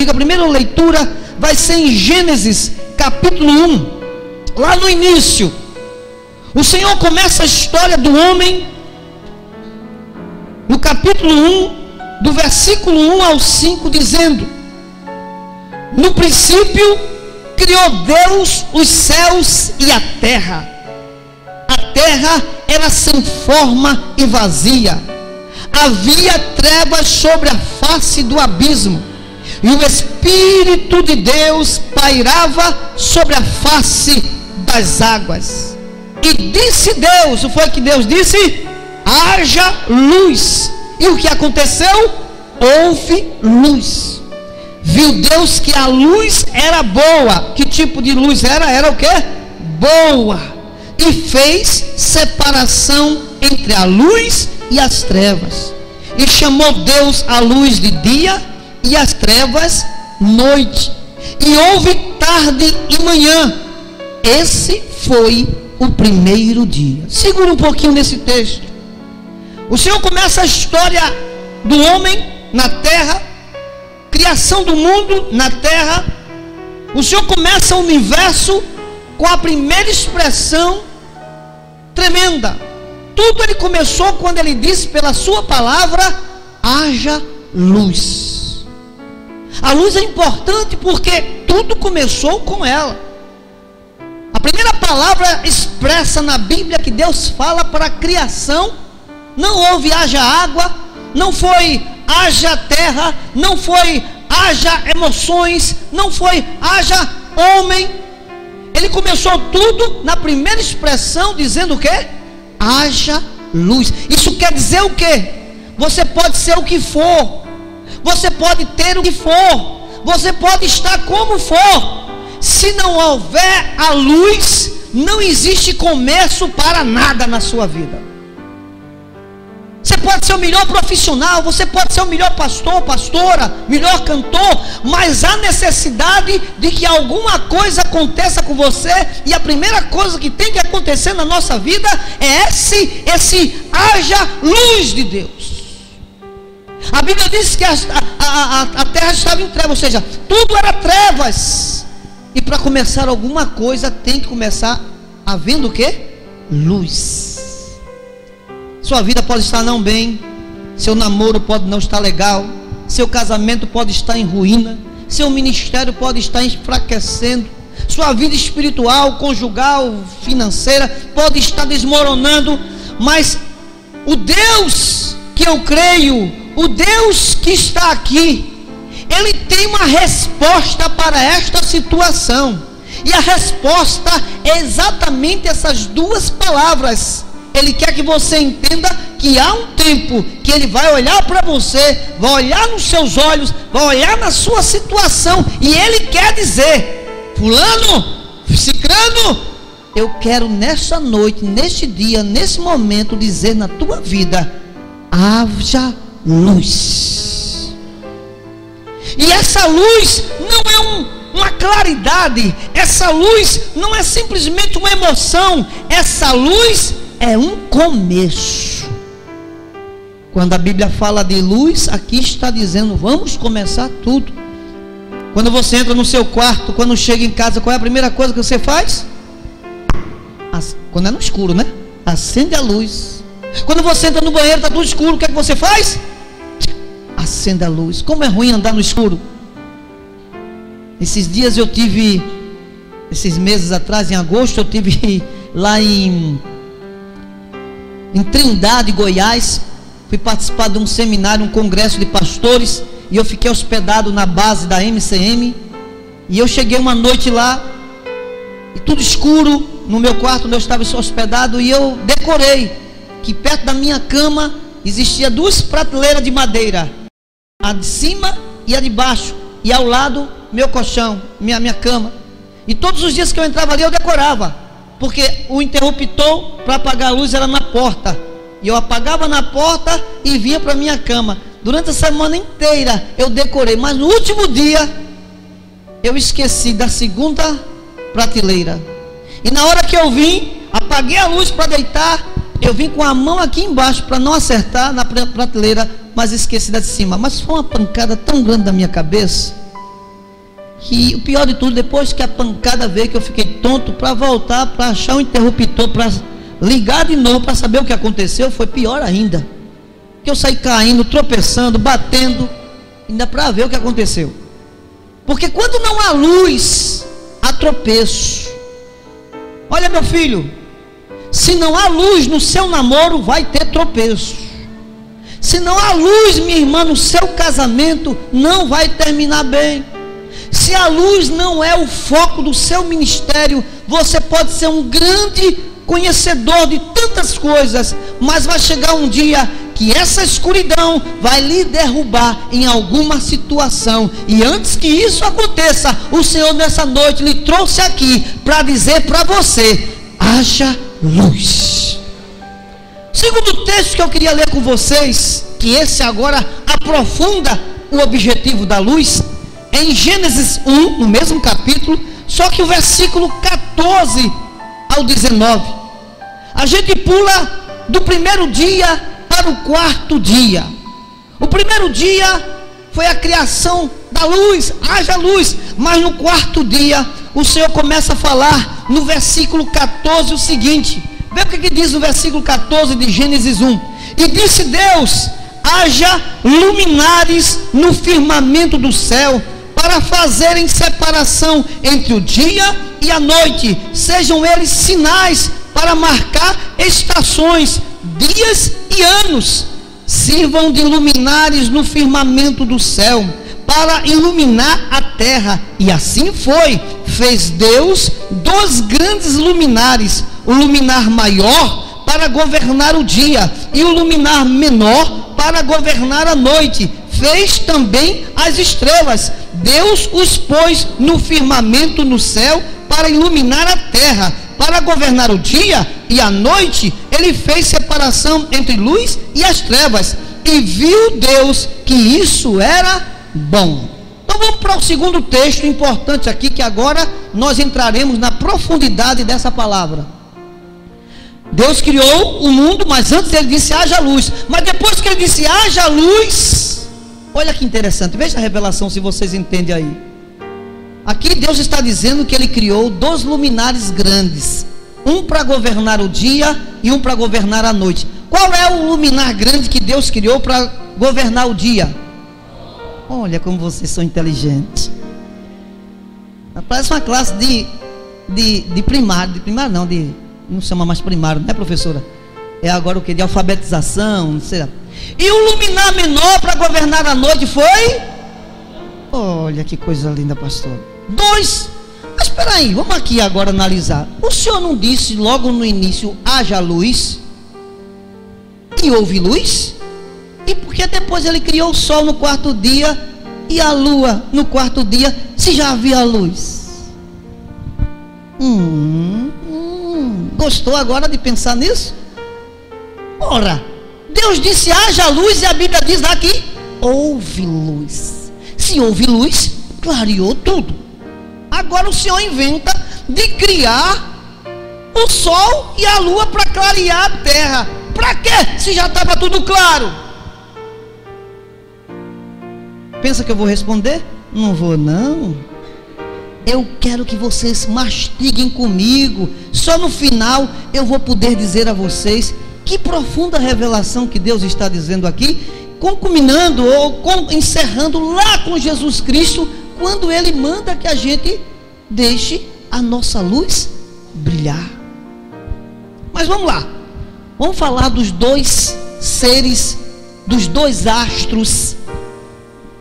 A primeira leitura vai ser em Gênesis capítulo 1. Lá no início, o Senhor começa a história do homem no capítulo 1, do versículo 1 ao 5, dizendo: no princípio criou Deus os céus e a terra. A terra era sem forma e vazia. Havia trevas sobre a face do abismo, e o Espírito de Deus pairava sobre a face das águas. E disse Deus, o foi que Deus disse? Haja luz. E o que aconteceu? Houve luz. Viu Deus que a luz era boa. Que tipo de luz era? Era o que? Boa. E fez separação entre a luz e as trevas. E chamou Deus a luz de dia e as trevas noite. E houve tarde e manhã. Esse foi o primeiro dia. Segura um pouquinho nesse texto. O Senhor começa a história do homem na terra, criação do mundo na terra. O Senhor começa o universo com a primeira expressão tremenda. Tudo ele começou quando ele disse pela sua palavra: haja luz. A luz é importante porque tudo começou com ela. A primeira palavra expressa na Bíblia que Deus fala para a criação, não houve haja água, não foi haja terra, não foi haja emoções, não foi haja homem. Ele começou tudo na primeira expressão dizendo o quê? Haja luz. Isso quer dizer o quê? Você pode ser o que for, você pode ter o que for, você pode estar como for. Se não houver a luz, não existe começo para nada na sua vida. Você pode ser o melhor profissional, você pode ser o melhor pastor, pastora, melhor cantor, mas há necessidade de que alguma coisa aconteça com você. E a primeira coisa que tem que acontecer na nossa vida é esse haja luz de Deus. A Bíblia diz que a terra estava em trevas, ou seja, tudo era trevas. E para começar alguma coisa tem que começar havendo o que? Luz. Sua vida pode estar não bem, seu namoro pode não estar legal, seu casamento pode estar em ruína, seu ministério pode estar enfraquecendo, sua vida espiritual, conjugal, financeira pode estar desmoronando. Mas o Deus que eu creio, o Deus que está aqui, Ele tem uma resposta para esta situação. E a resposta é exatamente essas duas palavras. Ele quer que você entenda que há um tempo que Ele vai olhar para você, vai olhar nos seus olhos, vai olhar na sua situação, e Ele quer dizer: fulano, cicrano, eu quero nesta noite, neste dia, nesse momento, dizer na tua vida: haja luz. E essa luz não é uma claridade, essa luz não é simplesmente uma emoção, essa luz é um começo. Quando a Bíblia fala de luz, aqui está dizendo: vamos começar tudo. Quando você entra no seu quarto, quando chega em casa, qual é a primeira coisa que você faz? Quando é no escuro, né? Acende a luz. Quando você entra no banheiro, está tudo escuro, o que é que você faz? Acende a luz. Como é ruim andar no escuro. Esses dias eu tive, esses meses atrás, em agosto, eu tive lá em Trindade, Goiás. Fui participar de um seminário, um congresso de pastores, e eu fiquei hospedado na base da MCM. E eu cheguei uma noite lá, e tudo escuro, no meu quarto onde eu estava hospedado, e eu decorei que perto da minha cama existia duas prateleiras de madeira, a de cima e a de baixo, e ao lado meu colchão, minha cama. E todos os dias que eu entrava ali eu decorava, porque o interruptor para apagar a luz era na porta, e eu apagava na porta e vinha para minha cama. Durante a semana inteira eu decorei, mas no último dia eu esqueci da segunda prateleira, e na hora que eu vim, apaguei a luz para deitar, eu vim com a mão aqui embaixo para não acertar na prateleira, mas esqueci da de cima. Mas foi uma pancada tão grande da minha cabeça, que o pior de tudo, depois que a pancada veio, que eu fiquei tonto, para voltar, para achar um interruptor, para ligar de novo, para saber o que aconteceu, foi pior ainda. Que eu saí caindo, tropeçando, batendo, ainda para ver o que aconteceu. Porque quando não há luz, há tropeço. Olha, meu filho, se não há luz no seu namoro, vai ter tropeço. Se não há luz, minha irmã, no seu casamento, não vai terminar bem. Se a luz não é o foco do seu ministério, você pode ser um grande conhecedor de tantas coisas, mas vai chegar um dia que essa escuridão vai lhe derrubar em alguma situação. E antes que isso aconteça, o Senhor nessa noite lhe trouxe aqui para dizer para você: haja luz. Segundo texto que eu queria ler com vocês, que esse agora aprofunda o objetivo da luz, é em Gênesis 1, no mesmo capítulo, só que o versículo 14 ao 19. A gente pula do primeiro dia para o quarto dia. O primeiro dia foi a criação da luz, haja luz. Mas no quarto dia, o Senhor começa a falar no versículo 14 o seguinte. Vê o que diz no versículo 14 de Gênesis 1. E disse Deus: haja luminares no firmamento do céu, para fazerem separação entre o dia e a noite, sejam eles sinais para marcar estações, dias e anos. Sirvam de luminares no firmamento do céu, para iluminar a terra. E assim foi. Fez Deus 2 grandes luminares, o luminar maior para governar o dia, e o luminar menor para governar a noite. Fez também as estrelas. Deus os pôs no firmamento no céu para iluminar a terra, para governar o dia e a noite. Ele fez separação entre luz e as trevas, e viu Deus que isso era bom. Então vamos para o segundo texto importante aqui, que agora nós entraremos na profundidade dessa palavra. Deus criou o mundo, mas antes ele disse haja luz. Mas depois que ele disse haja luz, olha que interessante, veja a revelação, se vocês entendem aí. Aqui Deus está dizendo que ele criou 2 luminares grandes, um para governar o dia e um para governar a noite. Qual é o luminar grande que Deus criou para governar o dia? Olha como vocês são inteligentes. Parece uma classe de primário. De primário não, não chama mais primário, né, professora? É agora o que? De alfabetização, não sei. E o luminar menor para governar a noite foi? Olha que coisa linda, pastor. 2. Mas espera aí, vamos aqui agora analisar. O Senhor não disse logo no início haja luz e houve luz? E por que depois ele criou o sol no quarto dia e a lua no quarto dia, se já havia luz? Gostou agora de pensar nisso? Ora, Deus disse haja luz, e a Bíblia diz lá que houve luz. Se houve luz, clareou tudo. Agora o Senhor inventa de criar o sol e a lua para clarear a terra. Para quê? Se já estava tudo claro. Pensa que eu vou responder? Não vou não. Eu quero que vocês mastiguem comigo. Só no final eu vou poder dizer a vocês que profunda revelação que Deus está dizendo aqui, culminando ou encerrando lá com Jesus Cristo, quando Ele manda que a gente deixe a nossa luz brilhar. Mas vamos lá, vamos falar dos 2 seres, dos 2 astros,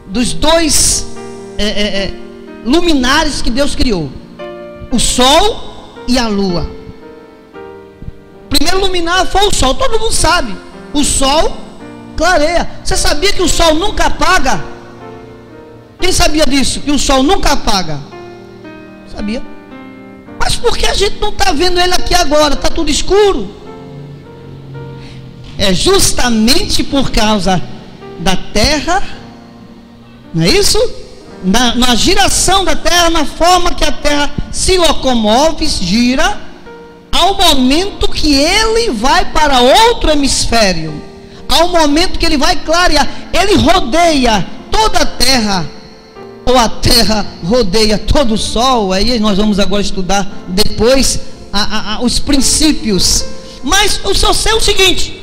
dos 2 luminares que Deus criou: o sol e a lua. O primeiro luminar foi o sol, todo mundo sabe. O sol clareia. Você sabia que o sol nunca apaga? Quem sabia disso? Que o sol nunca apaga? Sabia? Mas por que a gente não está vendo ele aqui agora? Está tudo escuro. É justamente por causa da terra, não é isso? Na giração da terra, na forma que a terra se locomove, gira, ao momento que ele vai para outro hemisfério, ao momento que ele vai clarear, ele rodeia toda a terra ou a terra rodeia todo o sol? Aí nós vamos agora estudar depois os princípios. Mas eu só sei o seguinte: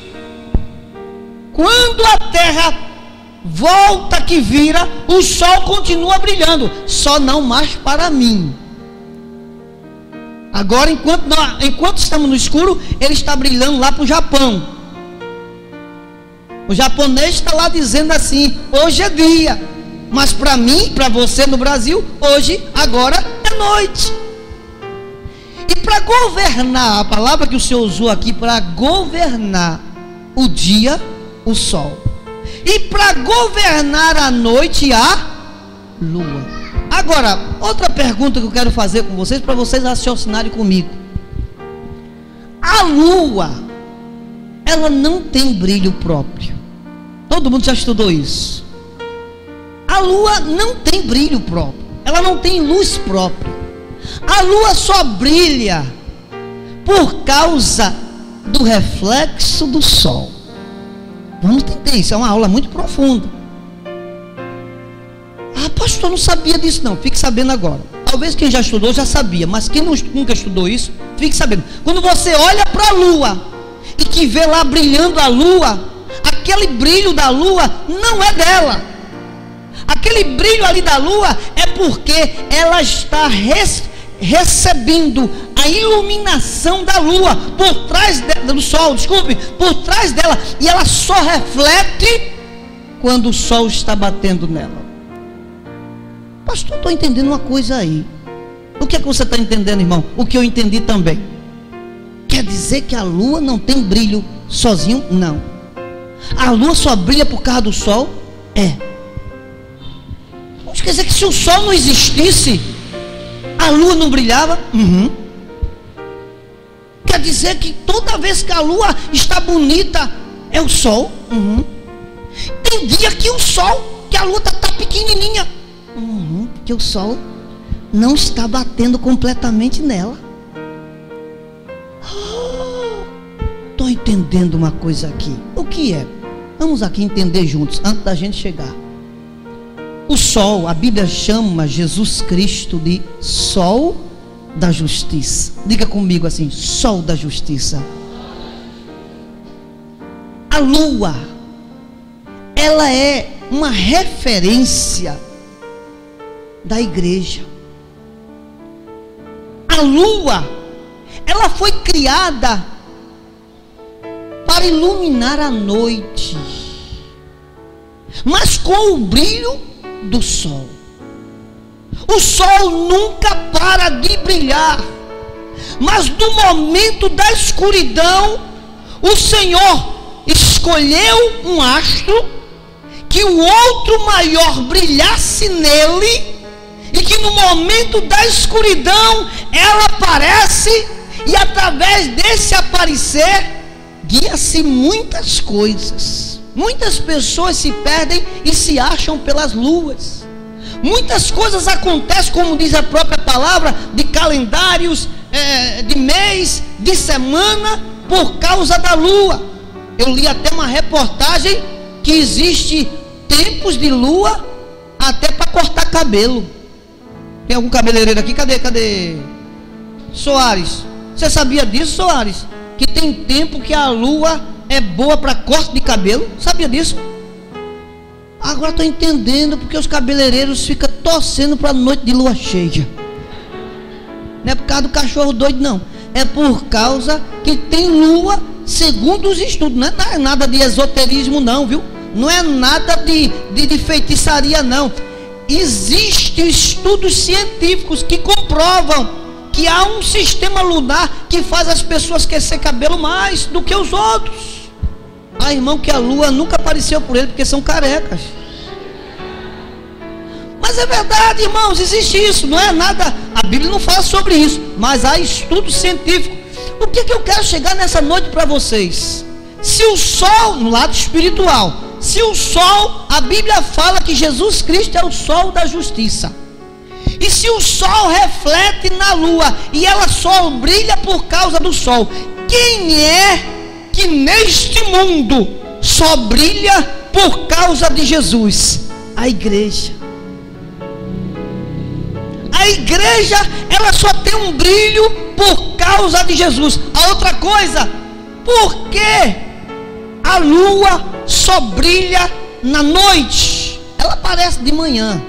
quando a terra volta que vira, o sol continua brilhando, só não mais para mim. Agora, enquanto estamos no escuro, ele está brilhando lá para o Japão. O japonês está lá dizendo assim: hoje é dia. Mas para mim, para você no Brasil, hoje, agora é noite. E para governar, a palavra que o Senhor usou aqui, para governar o dia, o sol. E para governar a noite, a lua. Agora, outra pergunta que eu quero fazer com vocês, para vocês raciocinarem comigo. A lua, ela não tem brilho próprio. Todo mundo já estudou isso. A lua não tem brilho próprio. Ela não tem luz própria. A lua só brilha por causa do reflexo do sol. Vamos entender isso, é uma aula muito profunda. Ah, pastor, não sabia disso não. Fique sabendo agora. Talvez quem já estudou já sabia, mas quem nunca estudou isso, fique sabendo. Quando você olha para a lua e que vê lá brilhando a lua, aquele brilho da lua não é dela. Aquele brilho ali da lua é porque ela está recebendo a iluminação da lua por trás do sol, desculpe, por trás dela, e ela só reflete quando o sol está batendo nela. Pastor, estou entendendo uma coisa aí. O que é que você está entendendo, irmão? O que eu entendi também. Quer dizer que a lua não tem brilho sozinho? Não. A lua só brilha por causa do sol? É. Quer dizer que se o sol não existisse, a lua não brilhava? Quer dizer que toda vez que a lua está bonita, é o sol? Tem dia que o sol, que a lua está pequenininha, porque o sol não está batendo completamente nela. Estou entendendo uma coisa aqui. O que é? Vamos aqui entender juntos, antes da gente chegar. O sol, a Bíblia chama Jesus Cristo de sol da justiça. Diga comigo assim: sol da justiça. A lua, ela é uma referência da igreja. A lua, ela foi criada para iluminar a noite, mas com o brilho do sol. O sol nunca para de brilhar, mas no momento da escuridão, o Senhor escolheu um astro que o outro maior brilhasse nele, e que no momento da escuridão ela aparece, e através desse aparecer guia-se muitas coisas. Muitas pessoas se perdem e se acham pelas luas. Muitas coisas acontecem, como diz a própria palavra, de calendários, de mês, de semana, por causa da lua. Eu li até uma reportagem que existe tempos de lua até para cortar cabelo. Tem algum cabeleireiro aqui? Cadê? Soares, você sabia disso, Soares? Que tem tempo que a lua é boa para corte de cabelo? Sabia disso? Agora estou entendendo porque os cabeleireiros ficam torcendo para a noite de lua cheia. Não é por causa do cachorro doido, não. É por causa que tem lua, segundo os estudos. Não é nada de esoterismo, não, viu? Não é nada de feitiçaria, não. Existem estudos científicos que comprovam que há um sistema lunar que faz as pessoas crescer cabelo mais do que os outros. Ah, irmão, que a lua nunca apareceu por ele porque são carecas. Mas é verdade, irmãos, existe isso. Não é nada, a Bíblia não fala sobre isso, mas há estudo científico. O que eu quero chegar nessa noite para vocês? Se o sol, no lado espiritual, se o sol, a Bíblia fala que Jesus Cristo é o sol da justiça. E se o sol reflete na lua e ela só brilha por causa do sol, quem é que neste mundo só brilha por causa de Jesus? A igreja. igreja, ela só tem um brilho por causa de Jesus. A outra coisa, por que a lua só brilha na noite? Ela aparece de manhã,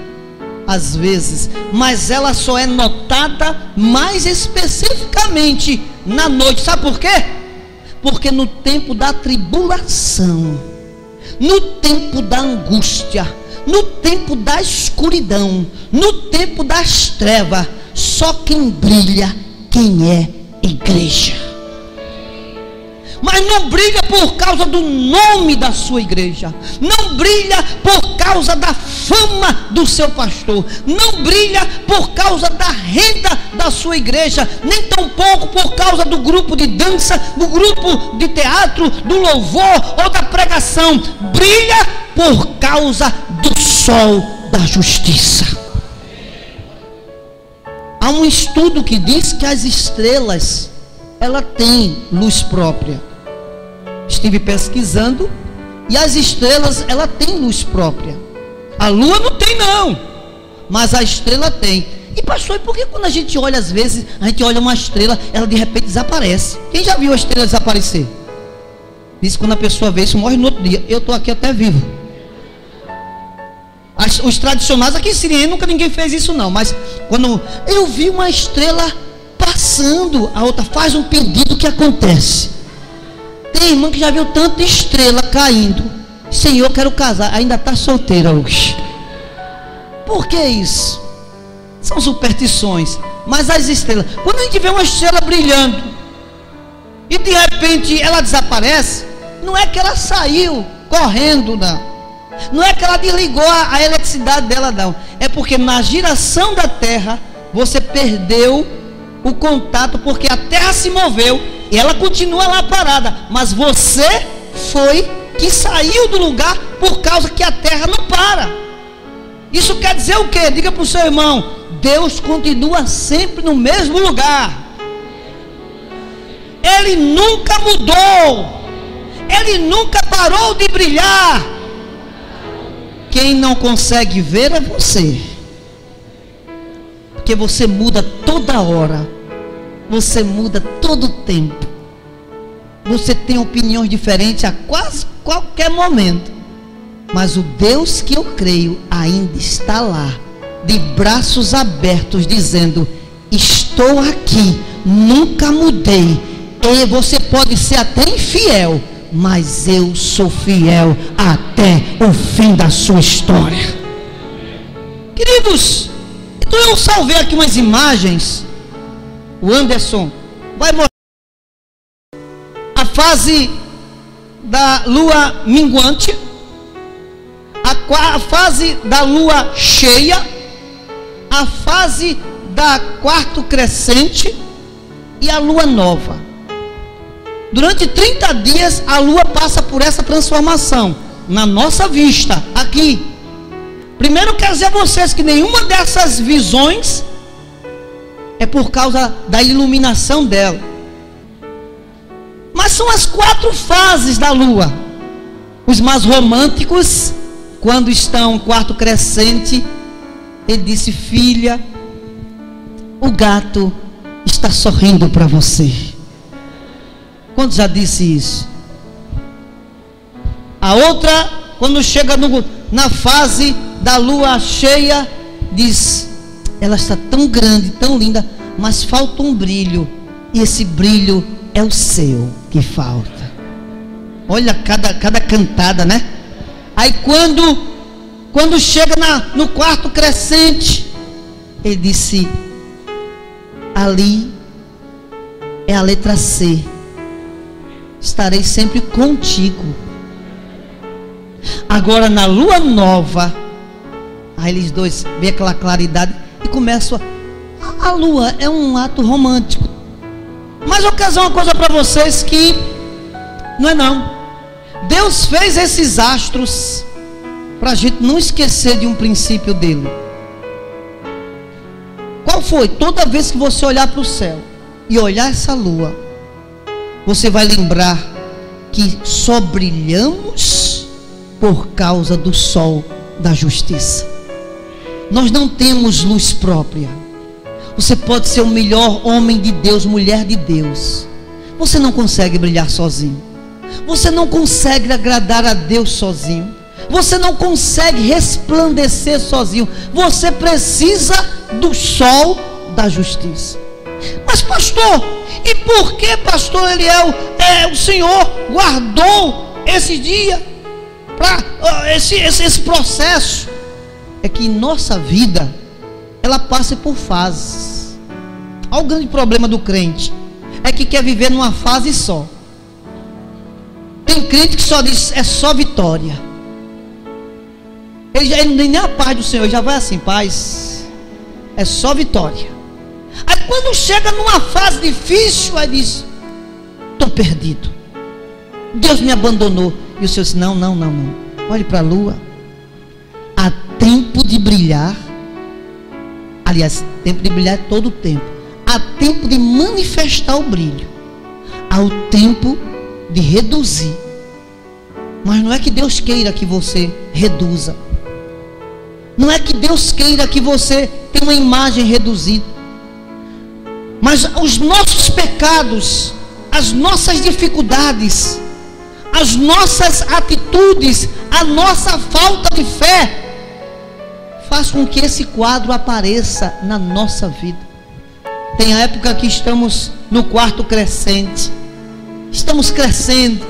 às vezes, mas ela só é notada mais especificamente na noite. Sabe por quê? Porque no tempo da tribulação, no tempo da angústia, no tempo da escuridão, no tempo das trevas, só quem brilha, quem é igreja. Mas não brilha por causa do nome da sua igreja, não brilha por causa da fama do seu pastor, não brilha por causa da renda da sua igreja, nem tampouco por causa do grupo de dança, do grupo de teatro, do louvor ou da pregação. Brilha por causa do sol da justiça. Há um estudo que diz que as estrelas, ela tem luz própria. Estive pesquisando, e as estrelas, ela tem luz própria. A lua não tem não, mas a estrela tem. E pastor, e por que quando a gente olha, às vezes, a gente olha uma estrela, ela de repente desaparece? Quem já viu a estrela desaparecer? Diz que quando a pessoa vê isso, morre no outro dia. Eu estou aqui até vivo. Os tradicionais aqui em Sirene, nunca ninguém fez isso não. Mas quando eu vi uma estrela passando, a outra faz um pedido, o que acontece? Tem irmã que já viu tanta estrela caindo. Senhor, quero casar, ainda está solteira hoje. Por que isso? São superstições. Mas as estrelas, quando a gente vê uma estrela brilhando e de repente ela desaparece, não é que ela saiu correndo, não. Não é que ela desligou a eletricidade dela, não. É porque na giração da terra você perdeu o contato, porque a terra se moveu e ela continua lá parada, mas você foi que saiu do lugar por causa que a terra não para. Isso quer dizer o quê? Diga para o seu irmão: Deus continua sempre no mesmo lugar. Ele nunca mudou, Ele nunca parou de brilhar. Quem não consegue ver é você, porque você muda toda hora, você muda todo tempo, você tem opiniões diferentes a quase qualquer momento, mas o Deus que eu creio ainda está lá, de braços abertos, dizendo: estou aqui, nunca mudei. E você pode ser até infiel, mas eu sou fiel até o fim da sua história. Queridos, então eu salvei aqui umas imagens. O Anderson vai mostrar a fase da lua minguante, a fase da lua cheia, a fase da quarto crescente e a lua nova. Durante 30 dias a lua passa por essa transformação na nossa vista aqui. Primeiro quero dizer a vocês que nenhuma dessas visões é por causa da iluminação dela, mas são as 4 fases da lua. Os mais românticos, quando estão quarto crescente, ele disse: filha, o gato está sorrindo para você. Quando já disse isso? A outra, quando chega na fase da lua cheia, diz: ela está tão grande, tão linda, mas falta um brilho, e esse brilho é o seu que falta. Olha cada cantada, né? Aí quando chega no quarto crescente, ele disse: ali é a letra C, estarei sempre contigo. Agora na lua nova, aí eles dois vê aquela claridade e começam a lua é um ato romântico. Mas eu quero dizer uma coisa para vocês que não é não. Deus fez esses astros para a gente não esquecer de um princípio dele. Qual foi? Toda vez que você olhar para o céu e olhar essa lua, você vai lembrar que só brilhamos por causa do sol da justiça. Nós não temos luz própria, Você pode ser o melhor homem de Deus, mulher de Deus. Você não consegue brilhar sozinho. Você não consegue agradar a Deus sozinho. Você não consegue resplandecer sozinho. Você precisa do sol da justiça. Mas pastor, e por que, pastor Eliel, o Senhor guardou esse dia para esse processo? É que em nossa vida ela passa por fases. Olha o grande problema do crente, é que quer viver numa fase só. Tem crente que só diz, é só vitória. Ele não tem nem a paz do Senhor, já vai assim, paz, é só vitória. Aí quando chega numa fase difícil, aí diz, estou perdido, Deus me abandonou. E o Senhor diz, não, olhe para a lua, há tempo de brilhar. Aliás, tempo de brilhar é todo o tempo. Há tempo de manifestar o brilho, há o tempo de reduzir. Mas não é que Deus queira que você reduza, não é que Deus queira que você tenha uma imagem reduzida, mas os nossos pecados, as nossas dificuldades, as nossas atitudes, a nossa falta de fé faz com que esse quadro apareça na nossa vida. Tem a época que estamos no quarto crescente, estamos crescendo,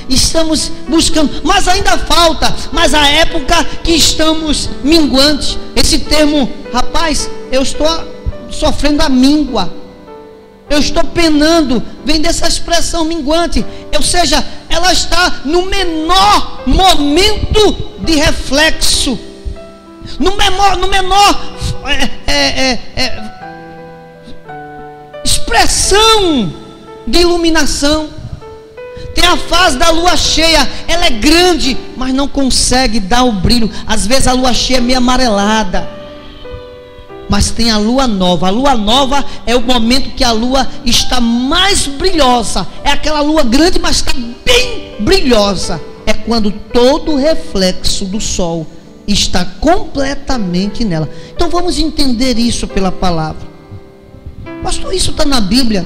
estamos buscando, mas ainda falta. Mas a época que estamos minguantes, esse termo, rapaz, eu estou sofrendo a míngua, eu estou penando, vem dessa expressão minguante, ou seja, ela está no menor momento de reflexo, no menor expressão de iluminação. Tem a fase da lua cheia, ela é grande, mas não consegue dar o brilho. Às vezes a lua cheia é meio amarelada. Mas tem a lua nova. A lua nova é o momento que a lua está mais brilhosa. É aquela lua grande, mas está bem brilhosa. É quando todo o reflexo do sol está completamente nela. Então vamos entender isso pela palavra. Pastor, isso está na Bíblia?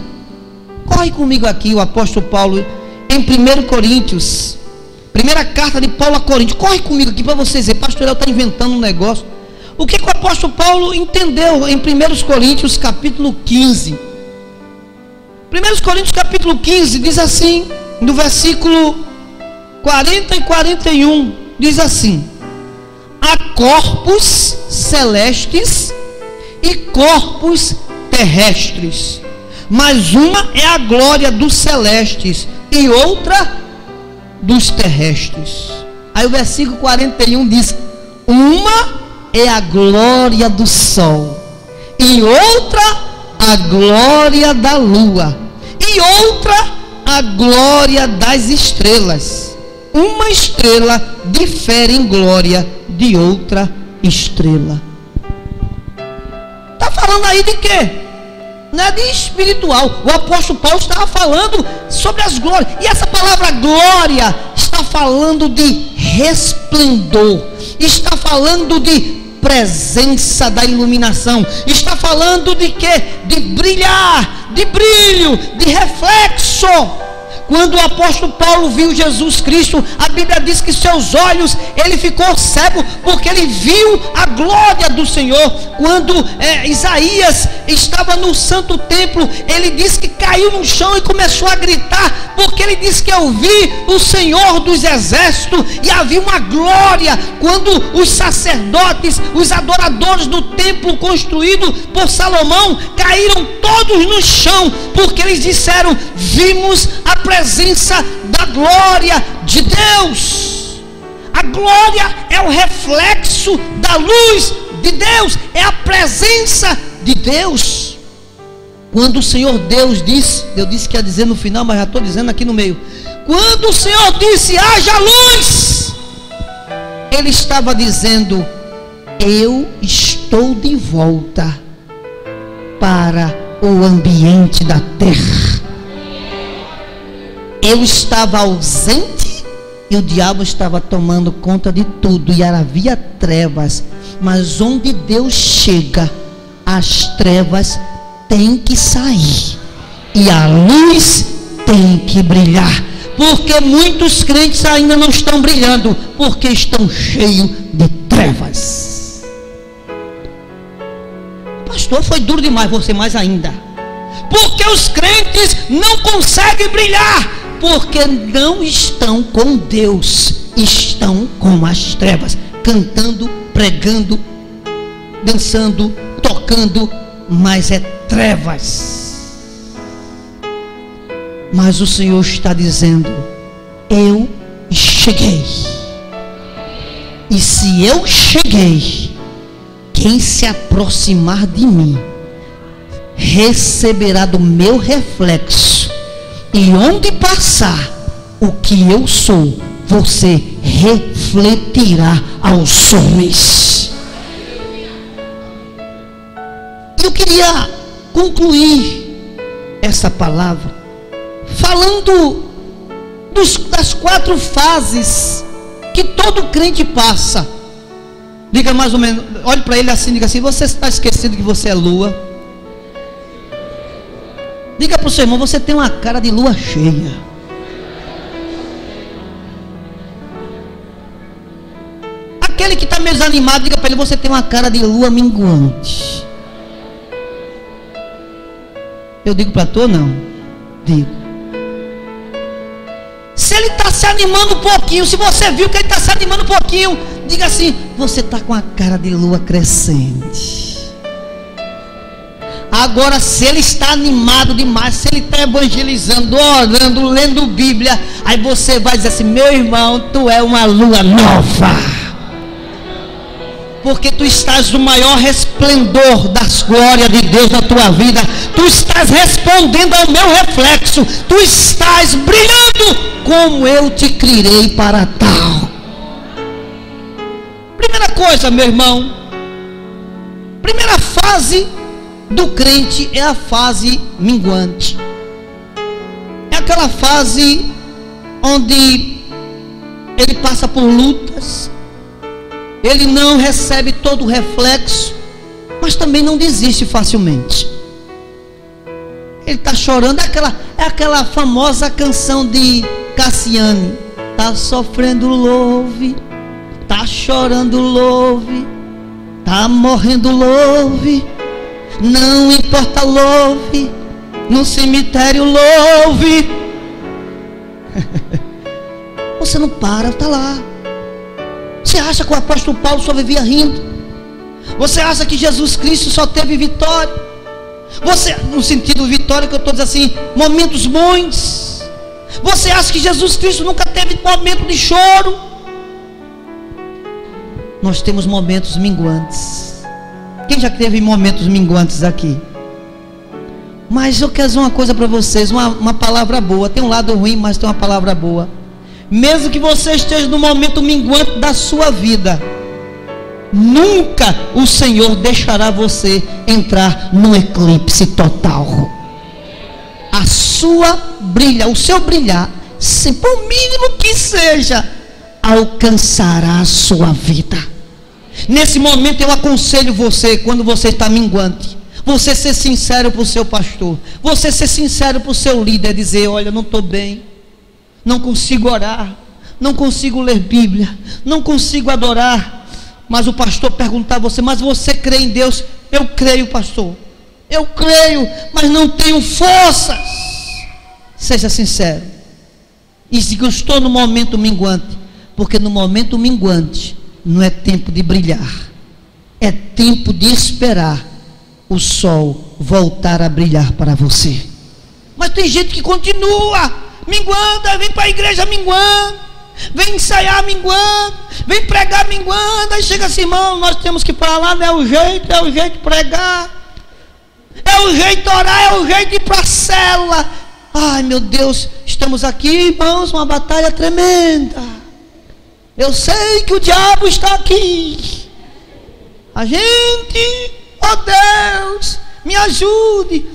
Corre comigo aqui, o apóstolo Paulo, em 1 Coríntios, primeira carta de Paulo a Coríntios. Corre comigo aqui para vocês verem. Pastor, ele está inventando um negócio. O que o apóstolo Paulo entendeu em 1 Coríntios capítulo 15? 1 Coríntios capítulo 15 diz assim, no versículo 40 e 41, diz assim: há corpos celestes e corpos terrestres, mas uma é a glória dos celestes e outra dos terrestres. Aí o versículo 41 diz: uma é a glória do sol e outra a glória da lua e outra a glória das estrelas. Uma estrela difere em glória de outra estrela. Está falando aí de quê? Não é de espiritual. O apóstolo Paulo estava falando sobre as glórias. E essa palavra glória está falando de resplendor, está falando de presença da iluminação, está falando de quê? De brilhar, de brilho, de reflexo. Quando o apóstolo Paulo viu Jesus Cristo, a Bíblia diz que seus olhos, ele ficou cego, porque ele viu a glória do Senhor. Quando Isaías estava no santo templo, ele disse que caiu no chão e começou a gritar, porque ele disse que eu vi o Senhor dos exércitos, e havia uma glória. Quando os sacerdotes, os adoradores do templo construído por Salomão, caíram todos no chão, porque eles disseram: vimos a presença da glória de Deus. A glória é o reflexo da luz de Deus, é a presença de Deus. Quando o Senhor Deus disse, eu disse que ia dizer no final, mas já estou dizendo aqui no meio. Quando o Senhor disse: haja luz, Ele estava dizendo: eu estou de volta para o ambiente da terra. Eu estava ausente e o diabo estava tomando conta de tudo, e havia trevas. Mas onde Deus chega, as trevas têm que sair e a luz tem que brilhar, porque muitos crentes ainda não estão brilhando, porque estão cheios de trevas. Pastor, foi duro demais, você mais ainda, porque os crentes não conseguem brilhar, porque não estão com Deus, estão com as trevas, cantando, pregando, dançando, tocando, mas é trevas. Mas o Senhor está dizendo: eu cheguei, e se eu cheguei, quem se aproximar de mim receberá do meu reflexo, e onde passar o que eu sou, você refletirá aos homens. Eu queria concluir essa palavra falando das 4 fases que todo crente passa. Diga mais ou menos, olhe para ele assim, diga assim: você está esquecendo que você é lua? Diga para o seu irmão: você tem uma cara de lua cheia. Aquele que está meio desanimado, diga para ele: você tem uma cara de lua minguante. Eu digo para tu ou não? Digo. Se ele está se animando um pouquinho, se você viu que ele está se animando um pouquinho, diga assim: você está com a cara de lua crescente. Agora, se ele está animado demais, se ele está evangelizando, orando, lendo Bíblia, aí você vai dizer assim: meu irmão, tu é uma lua nova, porque tu estás no maior resplendor das glórias de Deus na tua vida. Tu estás respondendo ao meu reflexo, tu estás brilhando como eu te criei para tal. Primeira coisa, meu irmão, primeira fase do crente é a fase minguante. É aquela fase onde ele passa por lutas, ele não recebe todo o reflexo, mas também não desiste facilmente. Ele está chorando, é aquela famosa canção de Cassiane: está sofrendo, louve, está chorando, louve, está morrendo, louve, não importa, louve, no cemitério, louve. Você não para, está lá. Você acha que o apóstolo Paulo só vivia rindo? Você acha que Jesus Cristo só teve vitória? Você, no sentido vitória que eu estou dizendo assim, momentos bons. Você acha que Jesus Cristo nunca teve momento de choro? Nós temos momentos minguantes. Quem já teve momentos minguantes aqui? Mas eu quero dizer uma coisa para vocês, uma palavra boa. Tem um lado ruim, mas tem uma palavra boa. Mesmo que você esteja no momento minguante da sua vida, nunca o Senhor deixará você entrar no eclipse total. A sua brilha, o seu brilhar, se por mínimo que seja, alcançará a sua vida. Nesse momento eu aconselho você, quando você está minguante, você ser sincero para o seu pastor, você ser sincero para o seu líder, dizer: olha, não estou bem, não consigo orar, não consigo ler Bíblia, não consigo adorar. Mas o pastor perguntar a você: mas você crê em Deus? Eu creio, pastor, eu creio, mas não tenho forças. Seja sincero e diga: eu estou no momento minguante, porque no momento minguante não é tempo de brilhar, é tempo de esperar o sol voltar a brilhar para você. Mas tem gente que continua minguando, vem para a igreja minguando, vem ensaiar minguando, vem pregar minguando, aí chega assim: irmão, nós temos que ir para lá, não é o jeito de pregar, é o jeito de orar, é o jeito de ir para a célula. Ai meu Deus, estamos aqui, irmãos, uma batalha tremenda. Eu sei que o diabo está aqui. A gente, ó Deus, me ajude.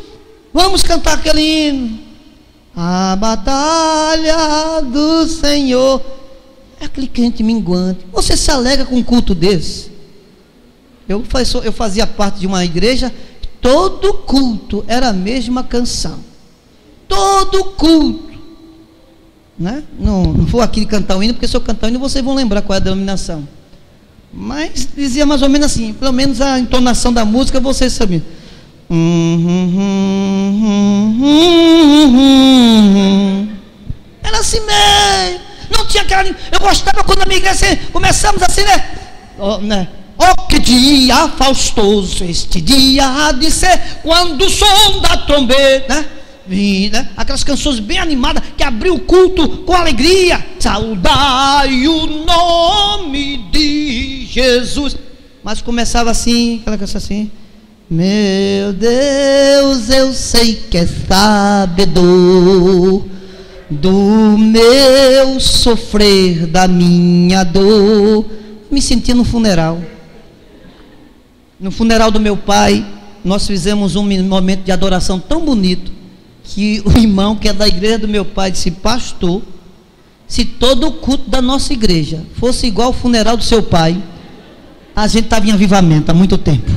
Vamos cantar aquele hino: a batalha do Senhor. É aquele crente minguante. Você se alegra com um culto desse? Eu fazia parte de uma igreja, todo culto era a mesma canção. Todo culto. Né? Não vou aqui cantar o hino, porque se eu cantar o hino vocês vão lembrar qual é a denominação. Mas dizia mais ou menos assim, pelo menos a entonação da música vocês sabiam. Era assim mesmo. Não tinha aquela. Eu gostava quando a minha igreja assim, começamos assim, né? Oh, que dia faustoso este dia há de ser, quando o som da trombeta, né? Né? Aquelas canções bem animadas que abriu o culto com alegria. Saudai o nome de Jesus. Mas começava assim, aquela canção assim: meu Deus, eu sei que é sabedor do meu sofrer, da minha dor. Me senti no funeral. No funeral do meu pai, nós fizemos um momento de adoração tão bonito, que o irmão que é da igreja do meu pai disse: pastor, se todo o culto da nossa igreja fosse igual ao funeral do seu pai, a gente estava em avivamento há muito tempo.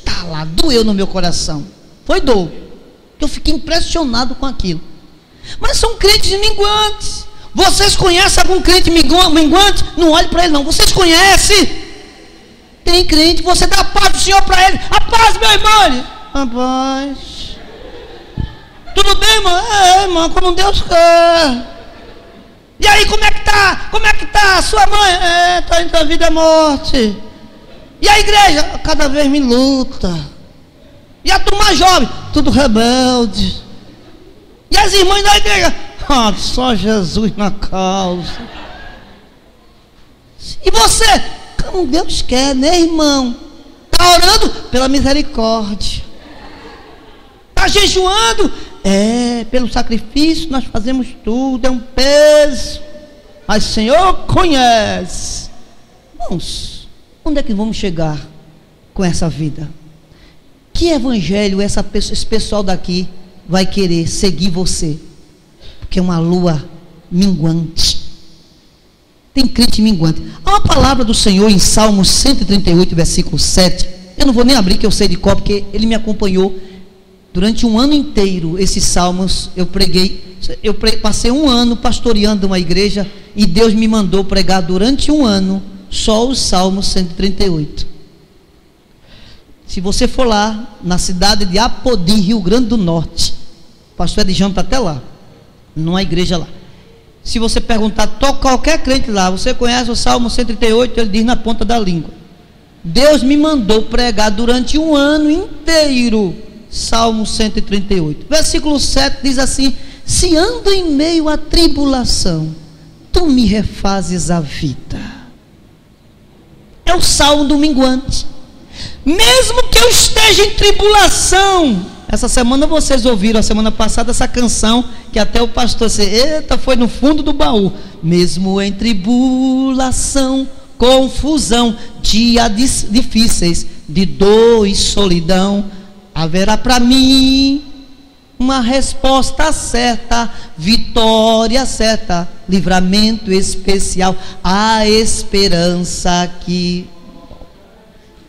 Tá lá, doeu no meu coração. Foi dor. Eu fiquei impressionado com aquilo. Mas são crentes minguantes. Vocês conhecem algum crente minguante? Não olhe para ele não. Vocês conhecem? Tem crente, você dá a paz do Senhor para ele. A paz, meu irmão. A paz. Tudo bem, irmão? Irmão, como Deus quer. E aí, como é que tá? Como é que tá a sua mãe? Tá entre a vida e a morte. E a igreja? Cada vez me luta. E a turma jovem? Tudo rebelde. E as irmãs da igreja? Só Jesus na causa. E você? Como Deus quer, né, irmão? Está orando pela misericórdia. Está jejuando? Pelo sacrifício nós fazemos tudo, é um peso. Mas o Senhor conhece. Irmãos, onde é que vamos chegar com essa vida? Que evangelho esse pessoal daqui vai querer seguir você? Porque é uma lua minguante. Tem crente minguante. Há uma palavra do Senhor em Salmos 138, versículo 7. Eu não vou nem abrir, que eu sei de cor, porque ele me acompanhou durante um ano inteiro. Esses salmos eu preguei. Passei um ano pastoreando uma igreja e Deus me mandou pregar durante um ano só os Salmos 138. Se você for lá na cidade de Apodi, Rio Grande do Norte, o pastor Edjão está até lá, numa igreja lá. Se você perguntar qualquer crente lá, você conhece o Salmo 138? Ele diz na ponta da língua. Deus me mandou pregar durante um ano inteiro Salmo 138. Versículo 7 diz assim: se ando em meio à tribulação, tu me refazes a vida. É o salmo do minguante. Mesmo que eu esteja em tribulação. Essa semana vocês ouviram, a semana passada, essa canção que até o pastor disse: eita, foi no fundo do baú. Mesmo em tribulação, confusão, dias difíceis, de dor e solidão, haverá para mim uma resposta certa, vitória certa, livramento especial, a esperança que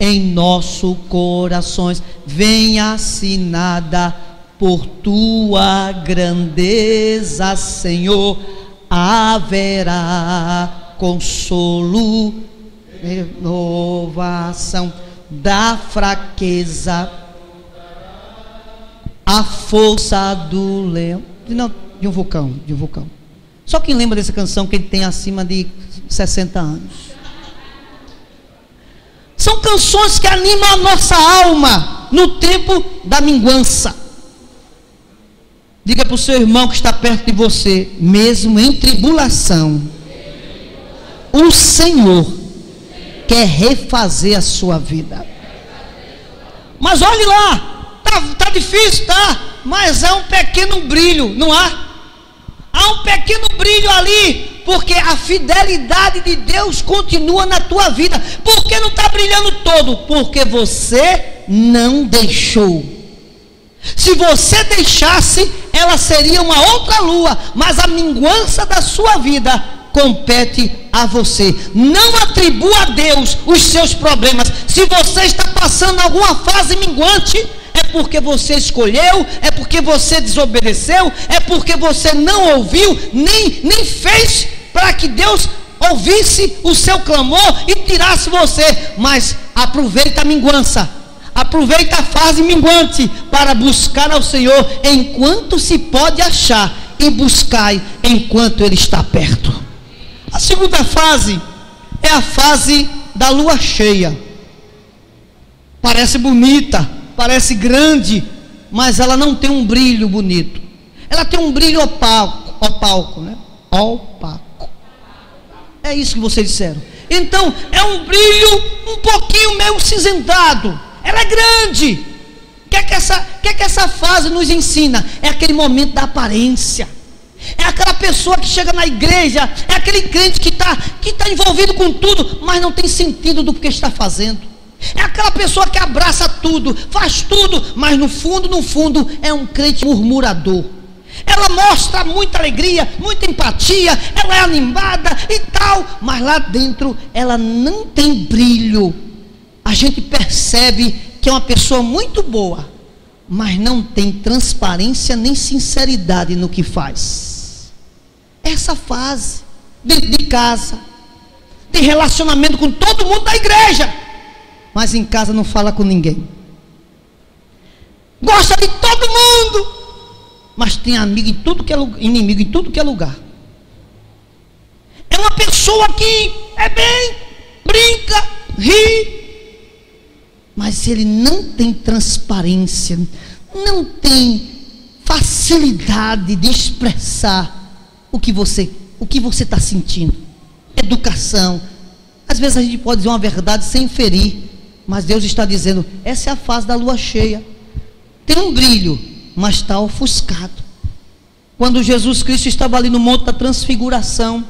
em nossos corações vem assinada por tua grandeza, Senhor. Haverá consolo, renovação da fraqueza, a força do leão. Não, de um vulcão. Só quem lembra dessa canção, quem tem acima de 60 anos. São canções que animam a nossa alma no tempo da minguança. Diga para o seu irmão que está perto de você: mesmo em tribulação, o Senhor quer refazer a sua vida. Mas olhe lá, tá difícil, tá? Mas há um pequeno brilho, não há? Há um pequeno brilho ali, porque a fidelidade de Deus continua na tua vida. Por que não está brilhando todo? Porque você não deixou. Se você deixasse, ela seria uma outra lua, mas a minguança da sua vida compete a você. Não atribua a Deus os seus problemas. Se você está passando alguma fase minguante, é porque você escolheu, é porque você desobedeceu, é porque você não ouviu, nem fez para que Deus ouvisse o seu clamor e tirasse você. Mas aproveita a minguança, aproveita a fase minguante para buscar ao Senhor enquanto se pode achar, e buscai enquanto Ele está perto. A segunda fase é a fase da lua cheia. Parece bonita, parece grande, mas ela não tem um brilho bonito. Ela tem um brilho opaco, né? Opaco. É isso que vocês disseram. Então, é um brilho um pouquinho meio cinzentado. Ela é grande. O que é que essa fase nos ensina? É aquele momento da aparência. É aquela pessoa que chega na igreja, é aquele crente que tá envolvido com tudo, mas não tem sentido do que está fazendo. É aquela pessoa que abraça tudo, faz tudo, mas no fundo é um crente murmurador. Ela mostra muita alegria, muita empatia, ela é animada e tal, mas lá dentro ela não tem brilho. A gente percebe que é uma pessoa muito boa, mas não tem transparência nem sinceridade no que faz. Essa fase, dentro de casa, tem relacionamento com todo mundo da igreja, mas em casa não fala com ninguém. Gosta de todo mundo, mas tem amigo em tudo que é lugar, inimigo em tudo que é lugar. É uma pessoa que é bem, brinca, ri, mas ele não tem transparência, não tem facilidade de expressar o que você está sentindo. Educação. Às vezes a gente pode dizer uma verdade sem ferir, mas Deus está dizendo, essa é a fase da lua cheia. Tem um brilho, mas está ofuscado. Quando Jesus Cristo estava ali no monte da transfiguração,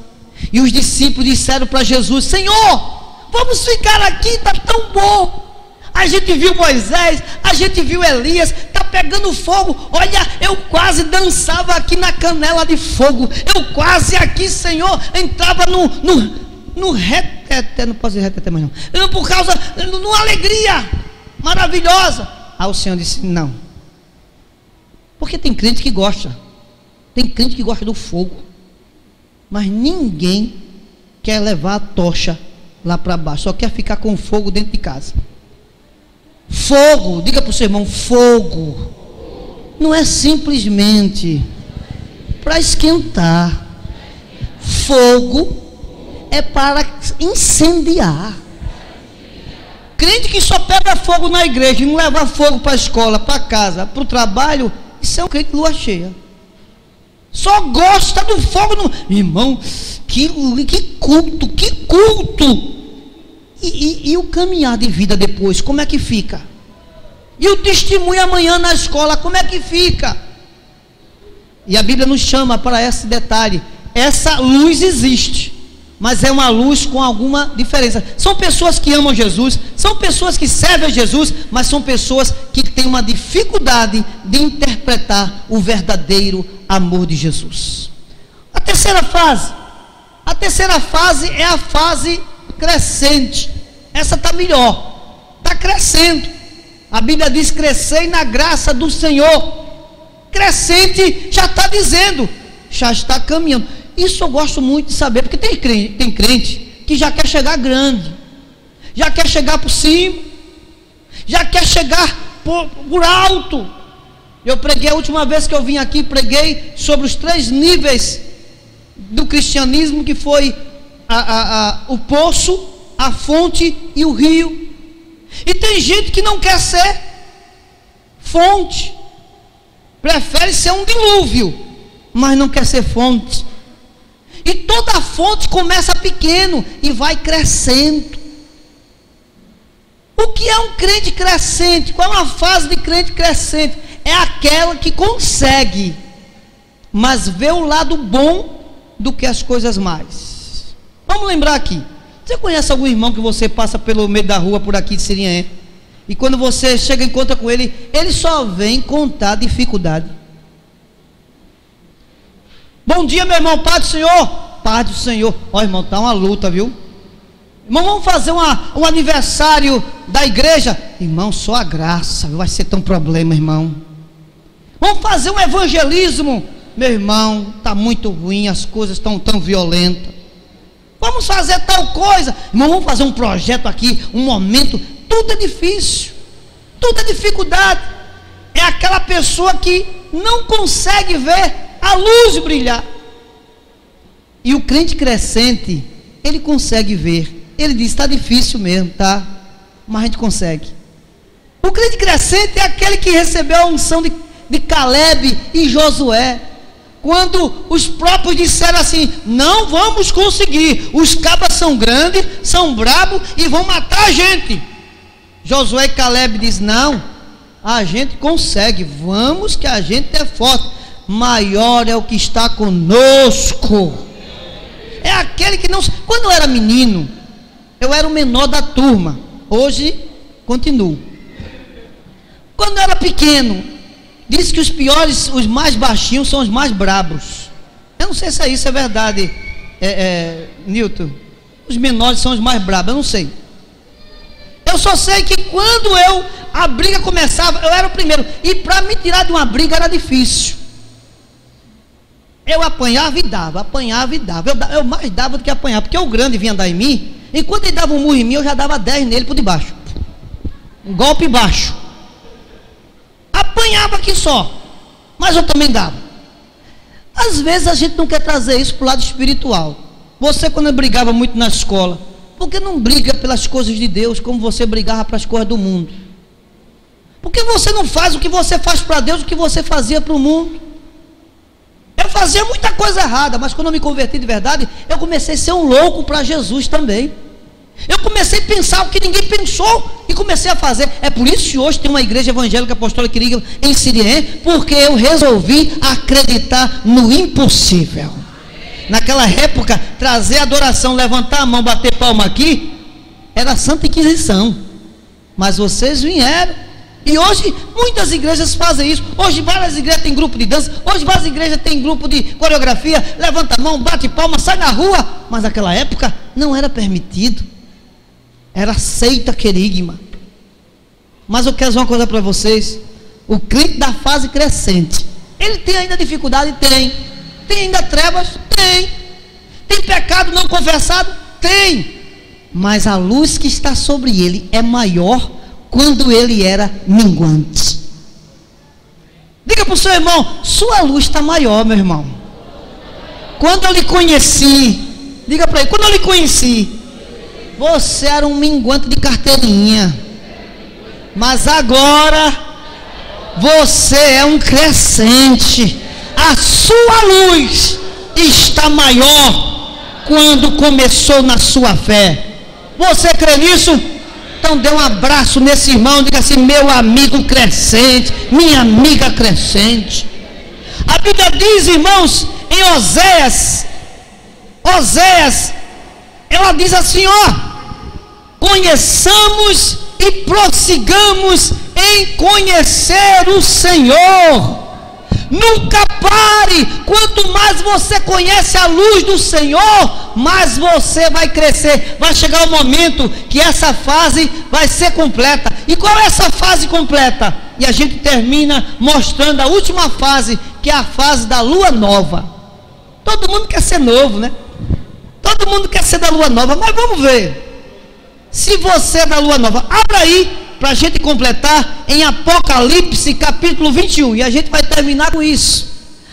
e os discípulos disseram para Jesus, Senhor, vamos ficar aqui, está tão bom. A gente viu Moisés, a gente viu Elias, está pegando fogo. Olha, eu quase dançava aqui na canela de fogo. Eu quase aqui, Senhor, entrava no reteté, não posso dizer reteté mais não. Por causa, numa alegria maravilhosa. Aí o Senhor disse, não. Porque tem crente que gosta. Tem crente que gosta do fogo. Mas ninguém quer levar a tocha lá para baixo. Só quer ficar com fogo dentro de casa. Fogo, diga para o seu irmão, fogo não é simplesmente para esquentar. Fogo é para incendiar. Crente que só pega fogo na igreja e não leva fogo para a escola, para casa, para o trabalho, isso é um crente de lua cheia. Só gosta do fogo no... Irmão, que culto, que culto. E o caminhar de vida depois, como é que fica? E o testemunho amanhã na escola, como é que fica? E a Bíblia nos chama para esse detalhe. Essa luz existe, mas é uma luz com alguma diferença. São pessoas que amam Jesus, são pessoas que servem a Jesus, mas são pessoas que têm uma dificuldade de interpretar o verdadeiro amor de Jesus. A terceira fase é a fase crescente. Essa está melhor, está crescendo. A Bíblia diz, crescei na graça do Senhor. Crescente já está dizendo, já está caminhando. Isso eu gosto muito de saber, porque tem crente que já quer chegar grande, já quer chegar por cima, já quer chegar por alto. Eu preguei, a última vez que eu vim aqui, preguei sobre os 3 níveis do cristianismo, que foi o poço, a fonte e o rio. E tem gente que não quer ser fonte, prefere ser um dilúvio, mas não quer ser fonte. E toda fonte começa pequeno e vai crescendo. O que é um crente crescente? Qual é uma fase de crente crescente? É aquela que consegue, mas vê o lado bom do que as coisas mais. Vamos lembrar aqui. Você conhece algum irmão que você passa pelo meio da rua por aqui de Sirié, e quando você chega e encontra com ele, ele só vem contar dificuldade. Bom dia, meu irmão, Pai do Senhor. paz do Senhor. Ó, irmão, tá uma luta, viu? Irmão, vamos fazer um aniversário da igreja. Irmão, só a graça, vai ser tão problema, irmão. Vamos fazer um evangelismo. Meu irmão, está muito ruim, as coisas estão tão violentas. Vamos fazer tal coisa. Irmão, vamos fazer um projeto aqui, um momento. Tudo é difícil, tudo é dificuldade. É aquela pessoa que não consegue ver a luz brilhar. E o crente crescente, ele consegue ver. Ele diz, está difícil mesmo, tá? Mas a gente consegue. O crente crescente é aquele que recebeu a unção de Caleb e Josué. Quando os próprios disseram assim, não vamos conseguir, os cabas são grandes, são bravos e vão matar a gente. Josué e Caleb diz, não, a gente consegue, vamos que a gente é forte, maior é o que está conosco. É aquele que não... Quando eu era menino, eu era o menor da turma, hoje continuo. Quando eu era pequeno, diz que os piores, os mais baixinhos são os mais brabos. Eu não sei se isso é verdade, Newton. Os menores são os mais brabos, eu não sei. Eu só sei que quando a briga começava, eu era o primeiro. E para me tirar de uma briga era difícil. Eu apanhava e dava, apanhava e dava. Eu mais dava do que apanhava, porque o grande vinha dar em mim. E quando ele dava um murro em mim, eu já dava 10 nele por debaixo. Um golpe baixo. Apanhava aqui só, mas eu também dava. Às vezes a gente não quer trazer isso para o lado espiritual. Você, quando brigava muito na escola, por que não briga pelas coisas de Deus como você brigava para as coisas do mundo? Por que você não faz o que você faz para Deus, o que você fazia para o mundo? Eu fazia muita coisa errada, mas quando eu me converti de verdade, eu comecei a ser um louco para Jesus também. Eu comecei a pensar o que ninguém pensou e comecei a fazer. É por isso que hoje tem uma igreja evangélica apostólica em Sirié, porque eu resolvi acreditar no impossível. Naquela época, trazer adoração, levantar a mão, bater palma aqui, era a Santa Inquisição. Mas vocês vieram. E hoje muitas igrejas fazem isso. Hoje várias igrejas têm grupo de dança. Hoje várias igrejas têm grupo de coreografia. Levanta a mão, bate palma, sai na rua. Mas naquela época não era permitido. Era seita querigma. Mas eu quero dizer uma coisa para vocês. O crente da fase crescente, ele tem ainda dificuldade? Tem. Tem ainda trevas? Tem. Tem pecado não confessado? Tem. Mas a luz que está sobre ele é maior quando ele era minguante. Diga para o seu irmão, sua luz está maior, meu irmão. Quando eu lhe conheci, diga para ele, quando eu lhe conheci, você era um minguante de carteirinha, mas agora você é um crescente. A sua luz está maior quando começou na sua fé. Você crê nisso? Então dê um abraço nesse irmão, diga assim, meu amigo crescente, minha amiga crescente. A Bíblia diz, irmãos, em Oséias, ela diz assim, ó, conheçamos e prossigamos em conhecer o Senhor. Nunca pare. Quanto mais você conhece a luz do Senhor, mais você vai crescer. Vai chegar o momento que essa fase vai ser completa. E qual é essa fase completa? E a gente termina mostrando a última fase, que é a fase da lua nova. Todo mundo quer ser novo, né? Todo mundo quer ser da lua nova, mas vamos ver. Se você é da lua nova, abra aí para a gente completar em Apocalipse capítulo 21, e a gente vai terminar com isso.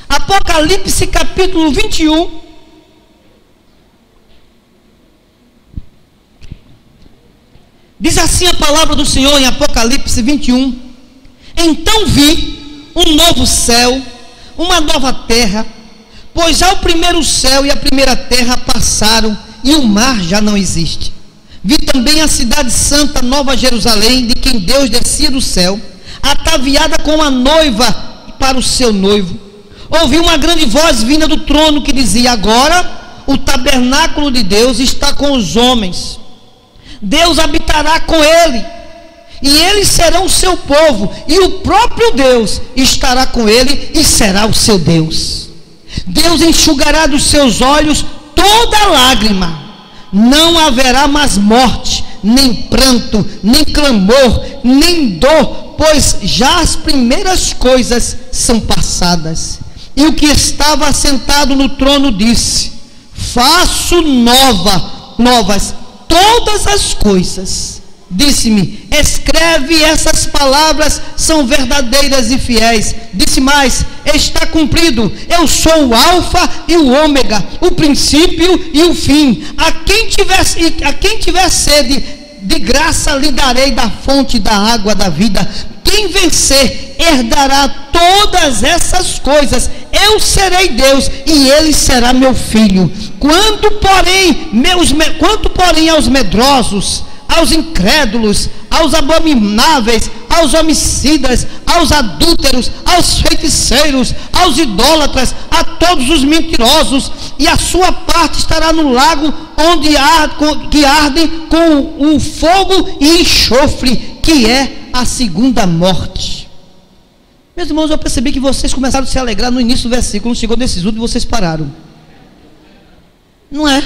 Apocalipse capítulo 21. Diz assim a palavra do Senhor em Apocalipse 21. Então vi um novo céu, uma nova terra, pois já o primeiro céu e a primeira terra passaram, e o mar já não existe. Vi também a cidade santa, Nova Jerusalém, de quem Deus descia do céu, ataviada com a noiva para o seu noivo. Ouvi uma grande voz vinda do trono que dizia, agora o tabernáculo de Deus está com os homens. Deus habitará com ele, e eles serão o seu povo, e o próprio Deus estará com ele e será o seu Deus. Deus enxugará dos seus olhos toda lágrima. Não haverá mais morte, nem pranto, nem clamor, nem dor, pois já as primeiras coisas são passadas. E o que estava sentado no trono disse: faço novas todas as coisas. Disse-me: escreve, essas palavras são verdadeiras e fiéis. Disse mais: está cumprido. Eu sou o alfa e o ômega, o princípio e o fim. A quem tiver sede, de graça lhe darei da fonte da água da vida. Quem vencer herdará todas essas coisas. Eu serei Deus e ele será meu filho. Quanto porém aos medrosos, aos incrédulos, aos abomináveis, aos homicidas, aos adúlteros, aos feiticeiros, aos idólatras, a todos os mentirosos, e a sua parte estará no lago que arde com o fogo e enxofre, que é a segunda morte. Meus irmãos, eu percebi que vocês começaram a se alegrar no início do versículo, chegou nesses últimos, vocês pararam. Não é?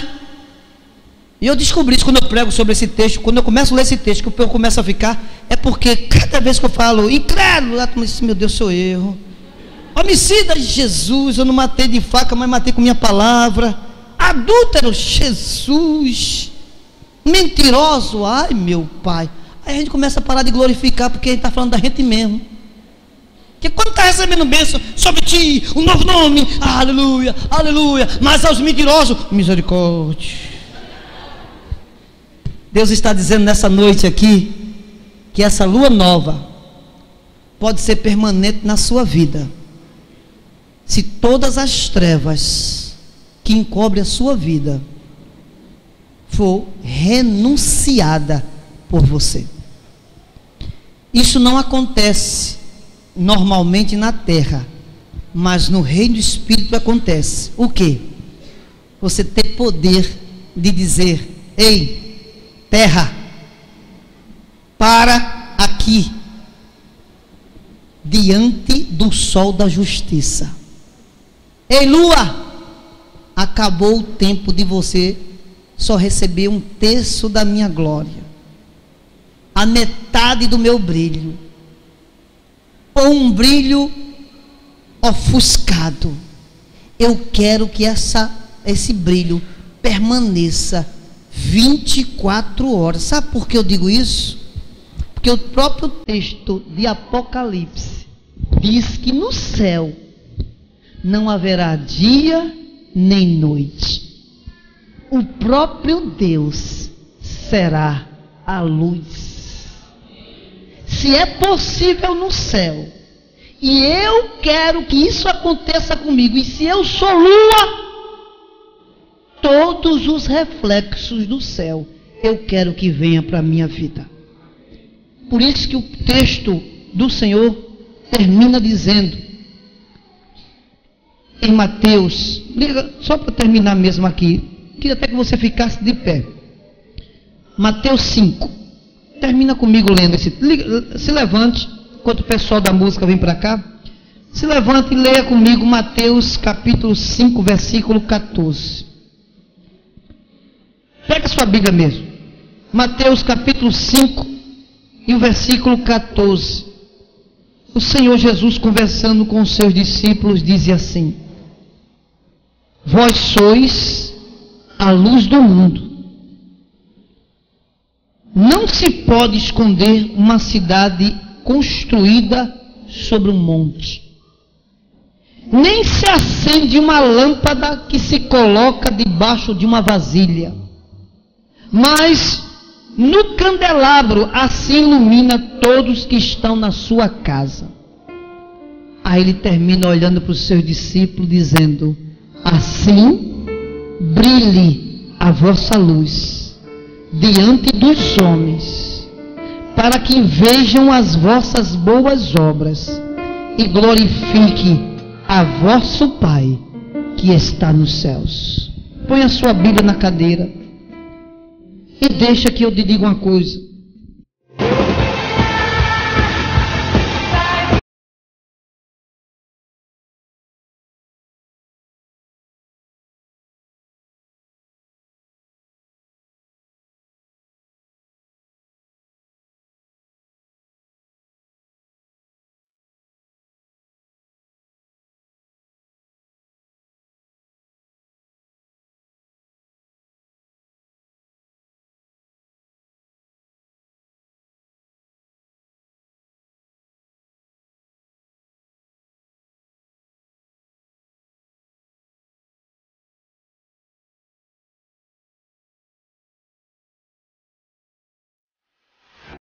E eu descobri isso quando eu prego sobre esse texto. Quando eu começo a ler esse texto, que eu começo a ficar, é porque cada vez que eu falo incrédulo, a turma diz: meu Deus, sou eu. Homicida, Jesus, eu não matei de faca, mas matei com minha palavra. Adúltero, Jesus. Mentiroso, ai meu pai. Aí a gente começa a parar de glorificar, porque a gente está falando da gente mesmo. Porque quando está recebendo bênção sobre ti, um novo nome, aleluia, aleluia. Mas aos mentirosos, misericórdia. Deus está dizendo nessa noite aqui, que essa lua nova pode ser permanente na sua vida, se todas as trevas que encobrem a sua vida for renunciada por você. Isso não acontece normalmente na terra, mas no reino do Espírito acontece. O quê? Você ter poder de dizer: ei, terra, para aqui, diante do sol da justiça. Ei, lua, acabou o tempo de você só receber um terço da minha glória, a metade do meu brilho, ou um brilho ofuscado. Eu quero que esse brilho permaneça 24 horas. Sabe por que eu digo isso? Porque o próprio texto de Apocalipse diz que no céu não haverá dia nem noite. O próprio Deus será a luz. Se é possível no céu, e eu quero que isso aconteça comigo, e se eu sou lua, todos os reflexos do céu eu quero que venha para a minha vida. Por isso que o texto do Senhor termina dizendo em Mateus, só para terminar mesmo aqui, queria até que você ficasse de pé. Mateus 5, termina comigo lendo esse. Se levante, enquanto o pessoal da música vem para cá, se levante e leia comigo Mateus capítulo 5, versículo 14. Pega a sua Bíblia mesmo. Mateus capítulo 5 e o versículo 14. O Senhor Jesus, conversando com os seus discípulos, dizia assim: vós sois a luz do mundo. Não se pode esconder uma cidade construída sobre um monte, nem se acende uma lâmpada que se coloca debaixo de uma vasilha, mas no candelabro, assim ilumina todos que estão na sua casa. Aí ele termina olhando para os seus discípulos, dizendo: assim brilhe a vossa luz diante dos homens, para que vejam as vossas boas obras e glorifique a vosso Pai que está nos céus. Põe a sua Bíblia na cadeira e deixa que eu te diga uma coisa.